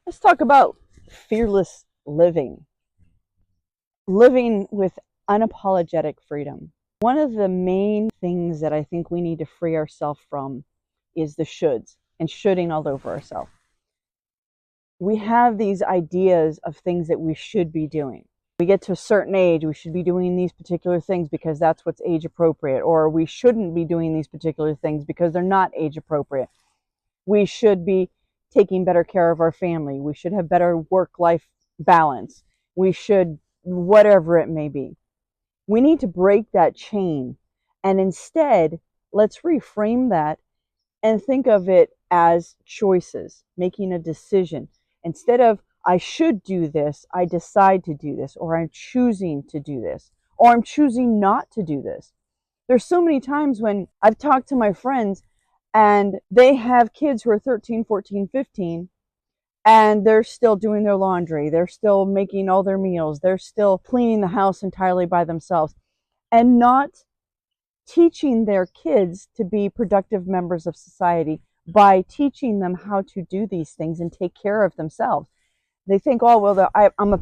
Let's talk about fearless living, living with unapologetic freedom. One of the main things that I think we need to free ourselves from is the shoulds and shoulding all over ourselves. We have these ideas of things that we should be doing. We get to a certain age, we should be doing these particular things because that's what's age appropriate, or we shouldn't be doing these particular things because they're not age appropriate. We should be taking better care of our family. We should have better work-life balance. We should, whatever it may be. We need to break that chain. And instead, let's reframe that and think of it as choices, making a decision. Instead of, I should do this, I decide to do this, or I'm choosing to do this, or I'm choosing not to do this. There's so many times when I've talked to my friends and they have kids who are 13, 14, 15, and they're still doing their laundry. They're still making all their meals. They're still cleaning the house entirely by themselves and not teaching their kids to be productive members of society by teaching them how to do these things and take care of themselves. They think, oh, well, I'm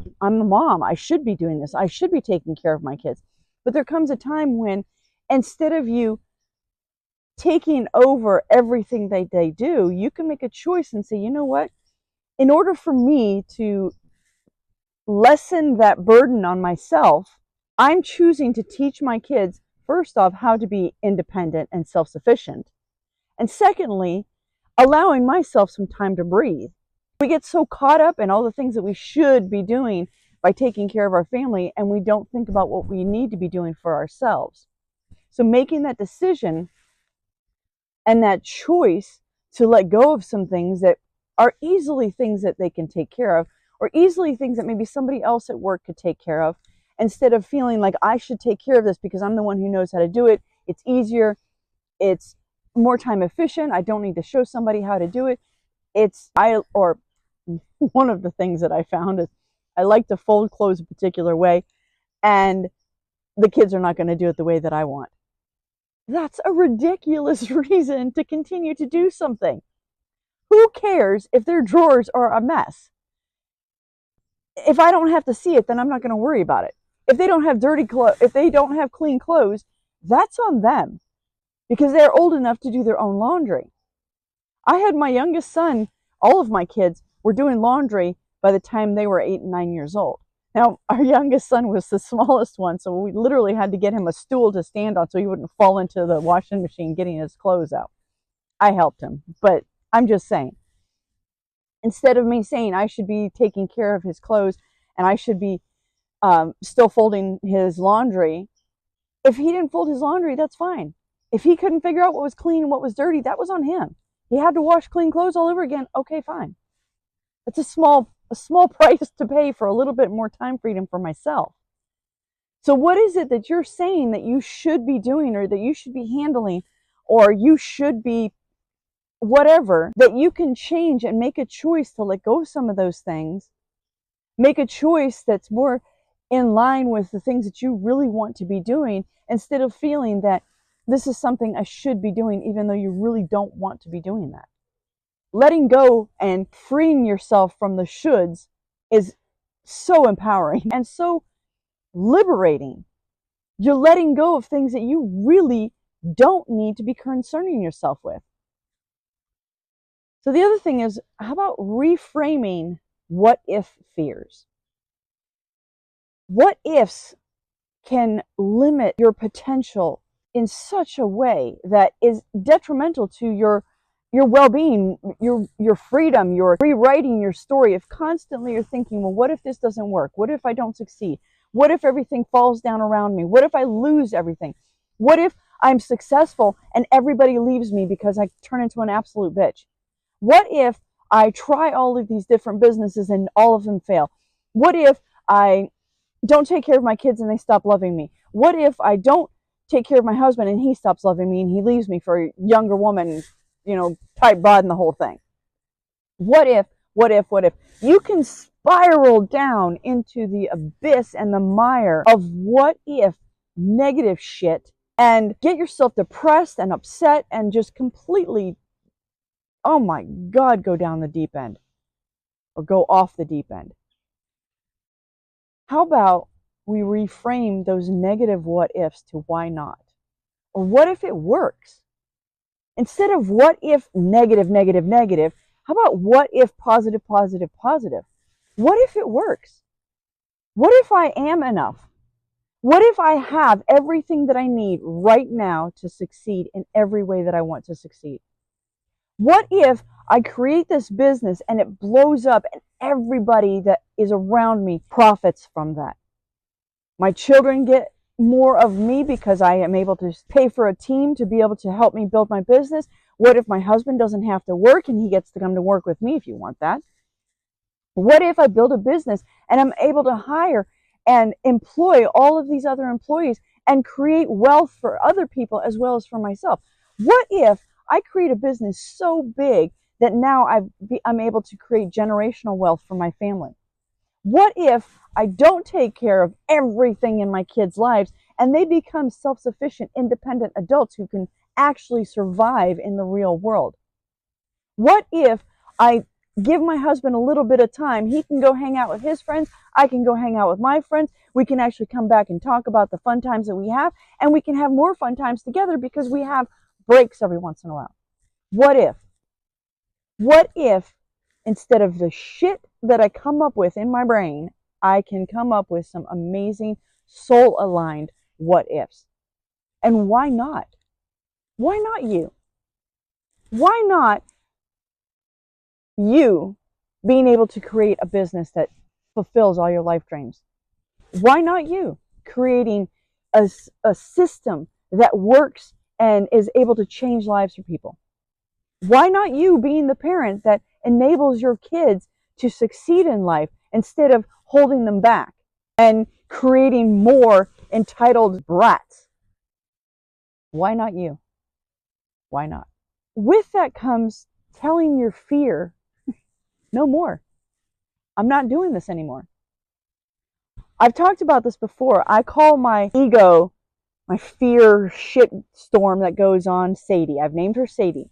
a mom. I should be doing this. I should be taking care of my kids. But there comes a time when instead of you taking over everything that they do, you can make a choice and say, you know what? In order for me to lessen that burden on myself, I'm choosing to teach my kids, first off, how to be independent and self-sufficient. And secondly, allowing myself some time to breathe. We get so caught up in all the things that we should be doing by taking care of our family, and we don't think about what we need to be doing for ourselves. So making that decision and that choice to let go of some things that are easily things that they can take care of, or easily things that maybe somebody else at work could take care of, instead of feeling like I should take care of this because I'm the one who knows how to do it. It's easier. It's more time efficient. I don't need to show somebody how to do it. Or one of the things that I found is I like to fold clothes a particular way, and the kids are not going to do it the way that I want. That's a ridiculous reason to continue to do something. Who cares if their drawers are a mess? If I don't have to see it, then I'm not going to worry about it. If they don't have if they don't have clean clothes, that's on them because they're old enough to do their own laundry. I had my youngest son, all of my kids were doing laundry by the time they were 8 and 9 years old. Now, our youngest son was the smallest one, so we literally had to get him a stool to stand on so he wouldn't fall into the washing machine getting his clothes out. I helped him, but I'm just saying, instead of me saying I should be taking care of his clothes and I should be still folding his laundry, if he didn't fold his laundry, that's fine. If he couldn't figure out what was clean and what was dirty, that was on him. He had to wash clean clothes all over again. Okay, fine. It's a small price to pay for a little bit more time freedom for myself. So what is it that you're saying that you should be doing, or that you should be handling, or you should be whatever, that you can change and make a choice to let go of some of those things, make a choice that's more in line with the things that you really want to be doing, instead of feeling that this is something I should be doing even though you really don't want to be doing that. Letting go and freeing yourself from the shoulds is so empowering and so liberating. You're letting go of things that you really don't need to be concerning yourself with. So the other thing is, how about reframing what-if fears? What-ifs can limit your potential in such a way that is detrimental to your well-being, your freedom, your rewriting your story. If constantly you're thinking, well, what if this doesn't work? What if I don't succeed? What if everything falls down around me? What if I lose everything? What if I'm successful and everybody leaves me because I turn into an absolute bitch? What if I try all of these different businesses and all of them fail? What if I don't take care of my kids and they stop loving me? What if I don't take care of my husband and he stops loving me and he leaves me for a younger woman, tight bod and the whole thing? What if? You can spiral down into the abyss and the mire of what if negative shit and get yourself depressed and upset and just completely, oh my God, go down the deep end. or go off the deep end. How about we reframe those negative what ifs to why not? Or what if it works? Instead of what if negative, negative, negative, how about what if positive, positive, positive? What if it works? What if I am enough? What if I have everything that I need right now to succeed in every way that I want to succeed? What if I create this business and it blows up and everybody that is around me profits from that? My children get more of me because I am able to pay for a team to be able to help me build my business. What if my husband doesn't have to work and he gets to come to work with me if you want that? What if I build a business and I'm able to hire and employ all of these other employees and create wealth for other people as well as for myself? What if I create a business so big that now I'm able to create generational wealth for my family? What if I don't take care of everything in my kids' lives and they become self-sufficient, independent adults who can actually survive in the real world? What if I give my husband a little bit of time? He can go hang out with his friends. I can go hang out with my friends. We can actually come back and talk about the fun times that we have, and we can have more fun times together because we have breaks every once in a while. What if? What if instead of the shit that I come up with in my brain, I can come up with some amazing soul-aligned what ifs? And why not? Why not you? Why not you being able to create a business that fulfills all your life dreams? Why not you creating a system that works and is able to change lives for people? Why not you being the parent that enables your kids to succeed in life instead of holding them back and creating more entitled brats? Why not you? Why not? With that comes telling your fear, no more. I'm not doing this anymore. I've talked about this before. I call my ego, my fear shit storm that goes on, Sadie. I've named her Sadie.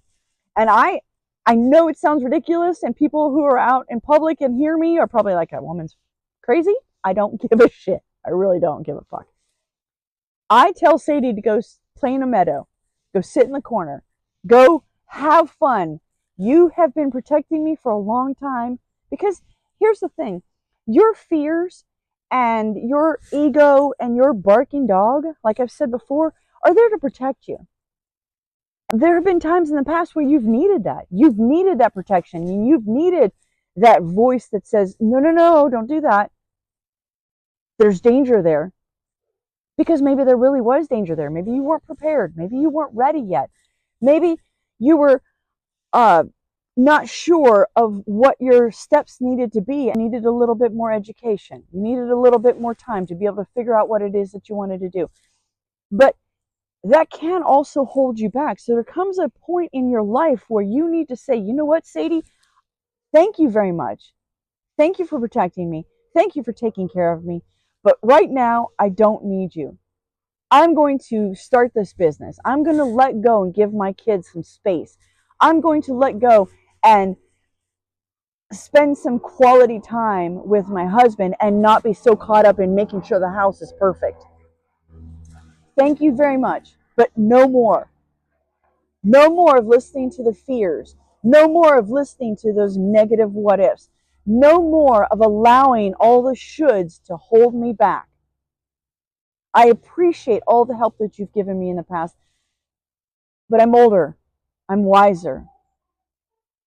And I know it sounds ridiculous, and people who are out in public and hear me are probably like, that woman's crazy. I don't give a shit. I really don't give a fuck. I tell Sadie to go play in a meadow, go sit in the corner, go have fun. You have been protecting me for a long time, because here's the thing. Your fears and your ego and your barking dog, like I've said before, are there to protect you. There have been times in the past where you've needed that. You've needed that protection. And you've needed that voice that says, no, no, no, don't do that. There's danger there. Because maybe there really was danger there. Maybe you weren't prepared. Maybe you weren't ready yet. Maybe you were not sure of what your steps needed to be and needed a little bit more education. You needed a little bit more time to be able to figure out what it is that you wanted to do. But that can also hold you back. So there comes a point in your life where you need to say, you know what, Sadie, thank you very much. Thank you for protecting me. Thank you for taking care of me. But right now, I don't need you. I'm going to start this business. I'm going to let go and give my kids some space. I'm going to let go and spend some quality time with my husband and not be so caught up in making sure the house is perfect. Thank you very much, but no more. No more of listening to the fears. No more of listening to those negative what ifs. No more of allowing all the shoulds to hold me back. I appreciate all the help that you've given me in the past, but I'm older. I'm wiser.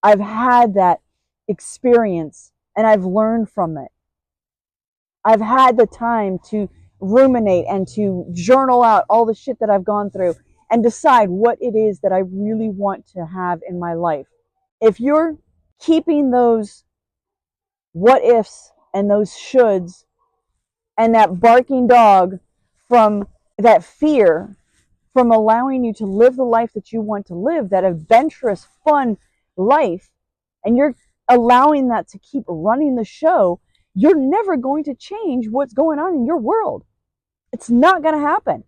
I've had that experience and I've learned from it. I've had the time to ruminate and to journal out all the shit that I've gone through and decide what it is that I really want to have in my life. If you're keeping those what ifs and those shoulds and that barking dog from that fear, from allowing you to live the life that you want to live, that adventurous, fun life, and you're allowing that to keep running the show, you're never going to change what's going on in your world. It's not going to happen.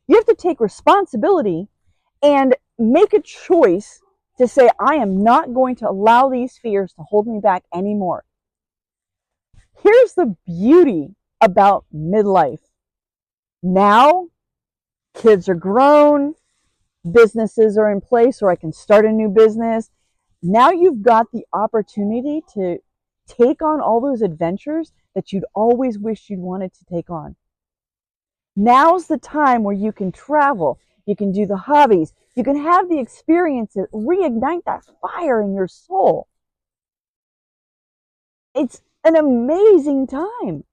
You have to take responsibility and make a choice to say, I am not going to allow these fears to hold me back anymore. Here's the beauty about midlife. Now, kids are grown, businesses are in place, or I can start a new business. Now you've got the opportunity to take on all those adventures that you'd always wished you'd wanted to take on. Now's the time where you can travel, you can do the hobbies, you can have the experiences, reignite that fire in your soul. It's an amazing time.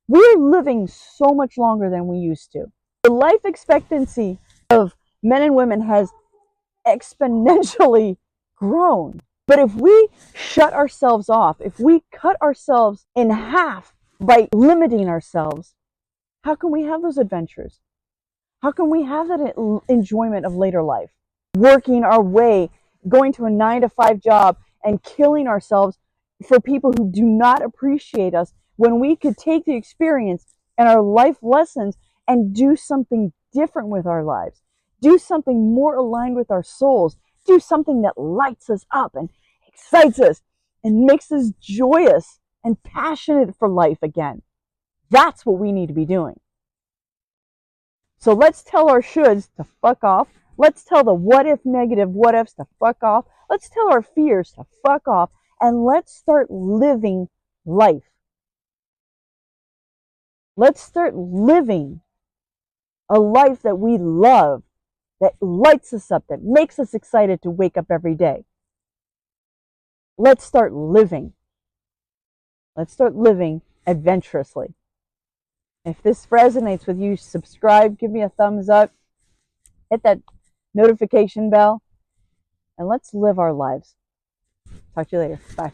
We're living so much longer than we used to. The life expectancy of men and women has exponentially grown. But if we shut ourselves off, if we cut ourselves in half by limiting ourselves, how can we have those adventures? How can we have that enjoyment of later life? Working our way, going to a 9-to-5 job and killing ourselves for people who do not appreciate us, when we could take the experience and our life lessons and do something different with our lives, do something more aligned with our souls, do something that lights us up and excites us and makes us joyous and passionate for life again. That's what we need to be doing. So let's tell our shoulds to fuck off. Let's tell the what-if negative what-ifs to fuck off. Let's tell our fears to fuck off. And let's start living life. Let's start living a life that we love, that lights us up, that makes us excited to wake up every day. Let's start living. Let's start living adventurously. If this resonates with you, subscribe, give me a thumbs up, hit that notification bell, and let's live our lives. Talk to you later. Bye.